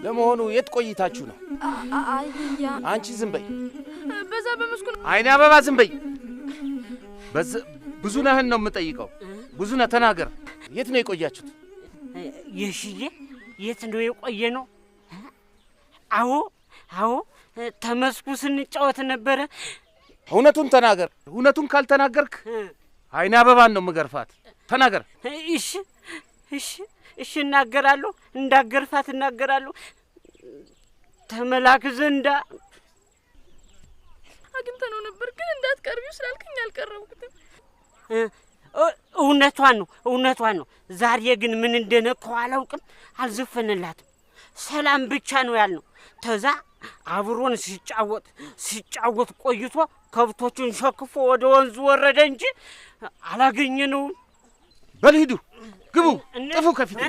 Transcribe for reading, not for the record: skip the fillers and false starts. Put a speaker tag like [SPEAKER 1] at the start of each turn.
[SPEAKER 1] ለመሆኑ የት ቆይታችሁ ነው? አንቺ ዝም በይ።
[SPEAKER 2] በዛ በመስኩን
[SPEAKER 1] አይኔ አበባ ዝም በይ። ብዙ ነህን ነው የምጠይቀው። ብዙ ነህ ተናገር። የት ነው የቆያችሁት?
[SPEAKER 3] የሽዬ የት ነው የቆየ ነው? አዎ ተመስኩ ስንጫወት ነበረ።
[SPEAKER 1] እውነቱን ተናገር። እውነቱን ካልተናገርክ አይኔ አበባን ነው የምገርፋት። ተናገር።
[SPEAKER 3] እሺ እናገራለሁ። እንዳገርፋት እናገራለሁ። ተመላክ ዘንዳ
[SPEAKER 2] አግኝተነው ነበር፣ ግን እንዳትቀርቢው ስላልከኝ አልቀረብኩትም።
[SPEAKER 3] እውነቷን ነው። ዛሬ ግን ምን እንደነካው አላውቅም። አልዘፈንላትም። ሰላም ብቻ ነው ያልነው። ተዛ አብሮን ሲጫወት ቆይቶ ከብቶቹን ሸክፎ ወደ ወንዙ ወረደ እንጂ አላገኘነውም።
[SPEAKER 1] በል ሂዱ፣ ግቡ፣ ጥፉ ከፊት